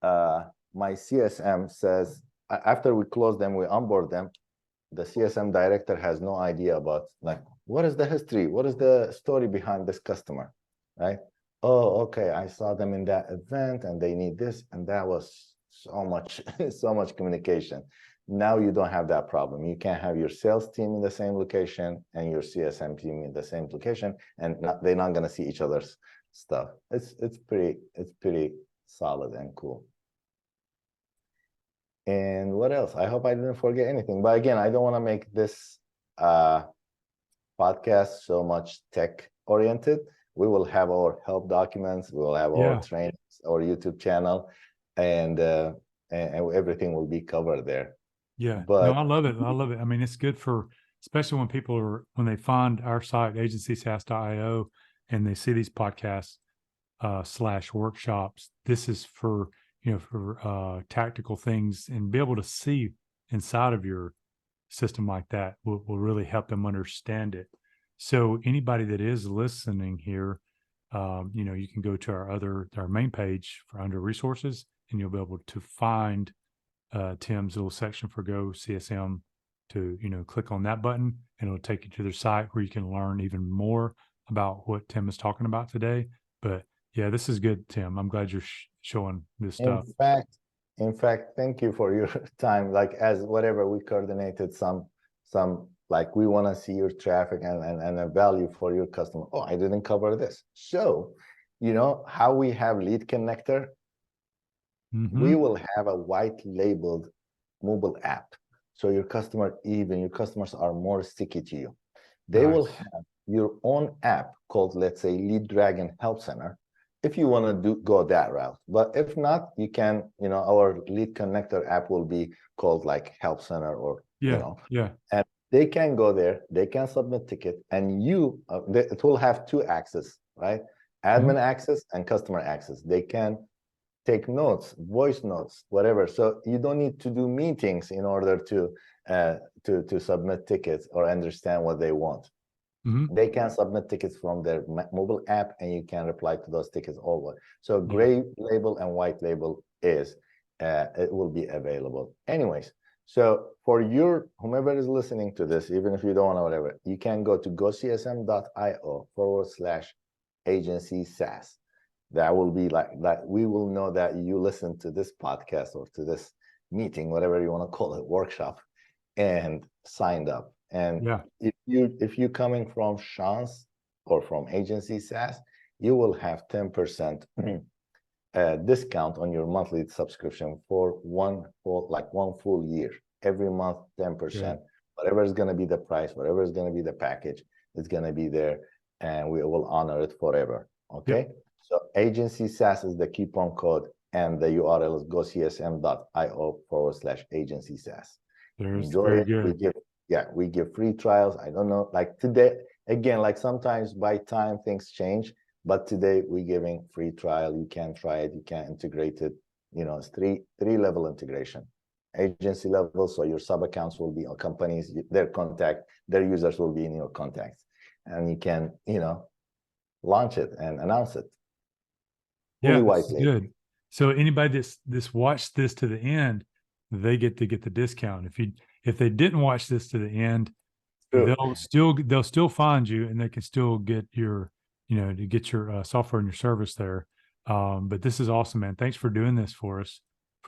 my CSM says, after we close them, we onboard them, the CSM director has no idea about like, what is the history? What is the story behind this customer, right? Oh, okay, I saw them in that event and they need this, and that was so much communication. Now you don't have that problem. You can have your sales team in the same location and your CSM team in the same location, and they're not gonna see each other's stuff. It's pretty solid and cool. And what else? I hope I didn't forget anything. But again, I don't want to make this podcast so much tech oriented. We will have our help documents, we will have our trainings, our YouTube channel, and everything will be covered there. Yeah. No, But I love it. I love it. I mean, it's good for, especially when people are, when they find our site, agencysas.io, and they see these podcasts / workshops. This is for, for tactical things, and be able to see inside of your system like that will really help them understand it. So anybody that is listening here, you can go to our main page for under resources, and you'll be able to find Tim's little section for GoCSM to, click on that button, and it'll take you to their site where you can learn even more about what Tim is talking about today. But yeah, this is good, Tim. I'm glad you're showing this stuff. in fact, thank you for your time. Like, as whatever, we coordinated some like, we want to see your traffic and a value for your customer. Oh, I didn't cover this. So, how we have lead connector, we will have a white labeled mobile app. So your customers are more sticky to you. They will have your own app called, let's say, Lead Dragon Help Center, if you want to go that route. But if not, you can, our lead connector app will be called like Help Center, or, and they can go there, they can submit ticket, and it will have two access, right? Admin access and customer access. They can take notes, voice notes, whatever. So you don't need to do meetings in order to submit tickets or understand what they want. They can submit tickets from their mobile app, and you can reply to those tickets always. So gray label and white label it will be available. Anyways, so for whomever is listening to this, even if you don't want to, whatever, you can go to gocsm.io/agency SaaS. That will be like that. We will know that you listen to this podcast or to this meeting, whatever you want to call it, workshop, and signed up. And if you coming from Shawn's or from Agency SaaS, you will have 10% discount on your monthly subscription for one full year. Every month, 10%. Whatever is going to be the price, whatever is going to be the package, it's going to be there, and we will honor it forever. Okay. So Agency SaaS is the coupon code, and the URL is gocsm.io/agency SaaS. Enjoy it. We give free trials. I don't know, like today, again, like sometimes by time things change, but today we're giving free trial. You can try it, you can integrate it. It's three level integration. Agency level, so your sub accounts will be on companies, their users will be in your contacts, and you can, launch it and announce it. Yeah, that's good. So anybody that's watched this to the end, they get to get the discount. If they didn't watch this to the end, they'll still find you, and they can still get your, to get your software and your service there. But this is awesome, man. Thanks for doing this for us.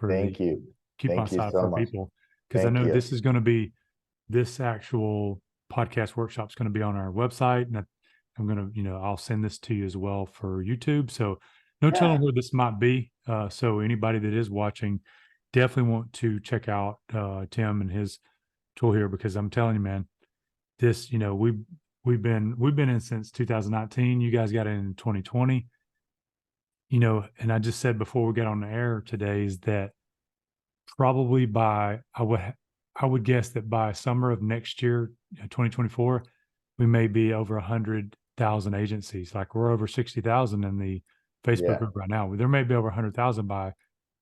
Thank you. Coupon side for people, because I know this is going to be, this actual podcast workshop is going to be on our website, and I'm going to, I'll send this to you as well for YouTube. So no telling where this might be. So anybody that is watching, definitely want to check out Tim and his tool here, because I'm telling you, man, this, we've been in since 2019. You guys got in 2020. And I just said before we got on the air today is that probably I would guess that by summer of next year, 2024, we may be over 100,000 agencies. Like, we're over 60,000 in the Facebook group right now. There may be over 100,000 by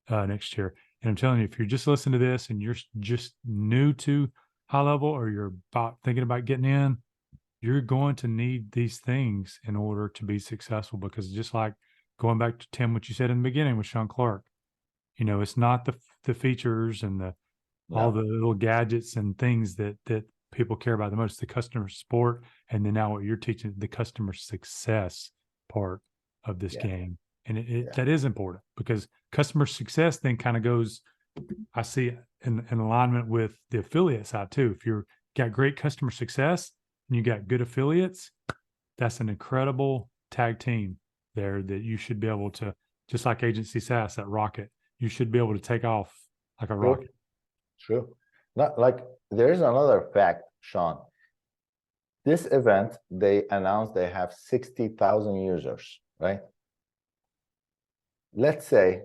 next year. And I'm telling you, if you're just listening to this and you're just new to HighLevel, or you're thinking about getting in, you're going to need these things in order to be successful. Because just like going back to Tim, what you said in the beginning with Shawn Clark, it's not the features and all the little gadgets and things that people care about the most, the customer support. And then now what you're teaching, the customer success part of this game. And that is important, because customer success then kind of goes, I see, in alignment with the affiliate side too. If you've got great customer success and you got good affiliates, that's an incredible tag team there that you should be able to, just like Agency SaaS, that rocket, you should be able to take off like a rocket. True. Not like, there's another fact, Shawn. This event, they announced they have 60,000 users, right? Let's say,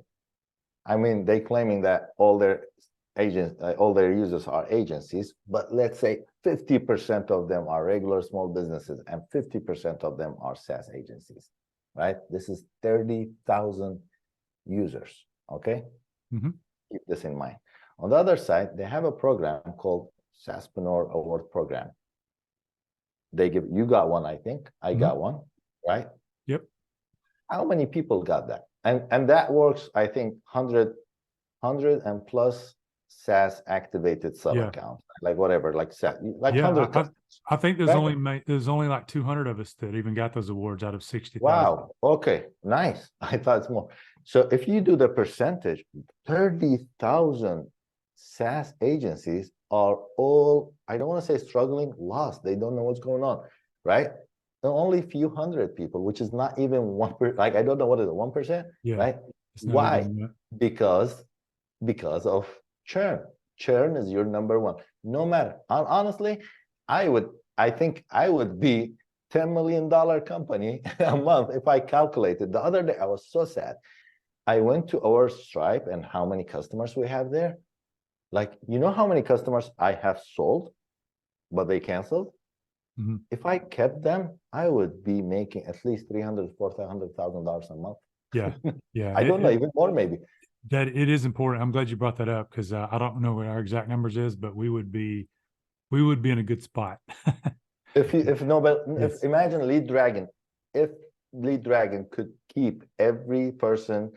they claiming that all their all their users are agencies, but let's say 50% of them are regular small businesses and 50% of them are SaaS agencies, right? This is 30,000 users, okay? Mm-hmm. Keep this in mind. On the other side, they have a program called SaaSpreneur Award Program. You got one, I think. I got one, right? Yep. How many people got that? And that works, I think, 100 and plus SaaS activated sub accounts, like whatever, like SaaS, like 100. I think there's right? only like 200 of us that even got those awards out of 60,000. Wow. Okay. Nice. I thought it's more. So if you do the percentage, 30,000 SaaS agencies are all, I don't want to say struggling, lost. They don't know what's going on, right? There are only a few hundred people, which is not even 1%. Like, I don't know what is it, 1%, Yeah. right? Why? Because of churn. Churn is your number one. No matter. Honestly, I think I would be $10 million company a month if I calculated. The other day, I was so sad. I went to our Stripe and how many customers we have there. Like, you know how many customers I have sold, but they canceled? Mm-hmm. If I kept them, I would be making at least $300,000, $400,000 a month. Yeah. Yeah. I don't know, even more maybe. That it is important. I'm glad you brought that up because I don't know what our exact numbers is, but we would be in a good spot. If imagine Lead Dragon, if Lead Dragon could keep every person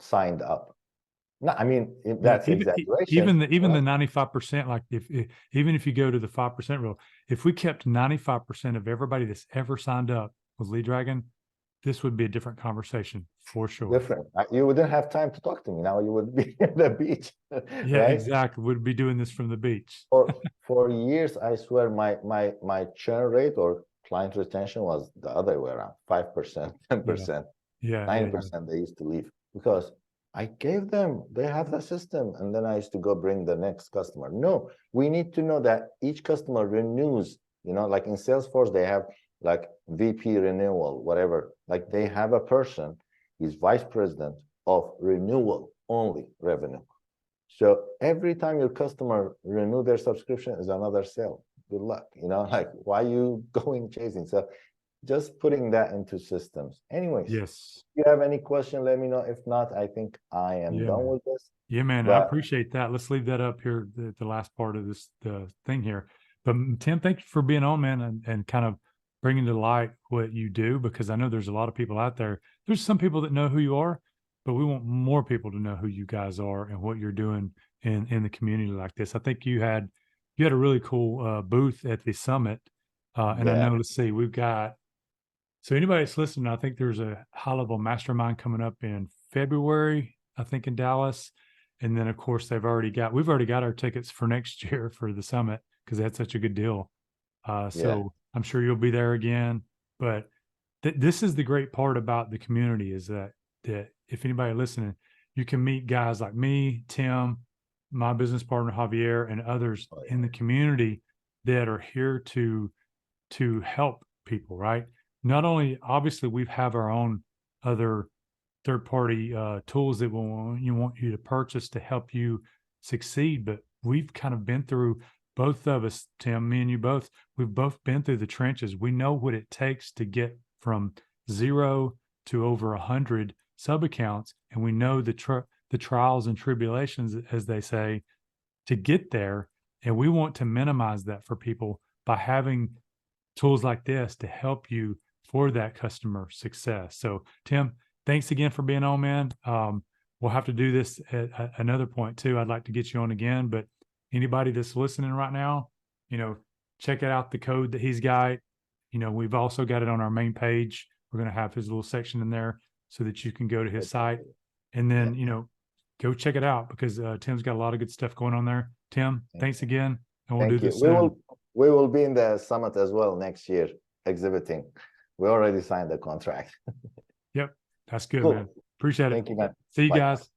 signed up. No, I mean that's exaggeration. Even the 95%, like even if you go to the 5% rule, if we kept 95% of everybody that's ever signed up with Lead Dragon, this would be a different conversation for sure. Different. You wouldn't have time to talk to me now. You would be at the beach. Yeah, right? exactly. We'd be doing this from the beach. For years, I swear my churn rate or client retention was the other way around, 5%, 10%, 9%. They used to leave because I gave them, they have the system, and then I used to go bring the next customer. No, we need to know that each customer renews, like in Salesforce, they have like VP renewal, whatever, like they have a person, he's vice president of renewal only revenue. So every time your customer renew their subscription is another sale. Good luck, like why are you going chasing? So just putting that into systems. Anyways, yes. If you have any question, let me know. If not, I think I am done with this. Yeah, man, I appreciate that. Let's leave that up here, the last part of the thing here. But Tim, thank you for being on, man, and kind of bringing to light what you do, because I know there's a lot of people out there. There's some people that know who you are, but we want more people to know who you guys are and what you're doing in the community like this. I think you had a really cool booth at the summit. And I know, let's see, we've got, so anybody that's listening, I think there's a HighLevel mastermind coming up in February, I think in Dallas. And then of course we've already got our tickets for next year for the summit because they had such a good deal. So I'm sure you'll be there again. But this is the great part about the community is that if anybody listening, you can meet guys like me, Tim, my business partner, Javier, and others in the community that are here to help people, right? Not only, obviously, we have our own other third-party tools that want you to purchase to help you succeed, but we've kind of been through, both of us, Tim, me and you both, we've both been through the trenches. We know what it takes to get from 0 to over 100 sub accounts, and we know the trials and tribulations, as they say, to get there. And we want to minimize that for people by having tools like this to help you for that customer success. So Tim, thanks again for being on, man. We'll have to do this at another point too. I'd like to get you on again, but anybody that's listening right now, check out the code that he's got. We've also got it on our main page. We're going to have his little section in there so that you can go to his site and then, go check it out because Tim's got a lot of good stuff going on there. Tim, thanks again. And we'll do this soon. We will be in the summit as well next year, exhibiting. We already signed the contract. Yep. That's good, man. Appreciate it. Thank you, man. See you Bye. guys.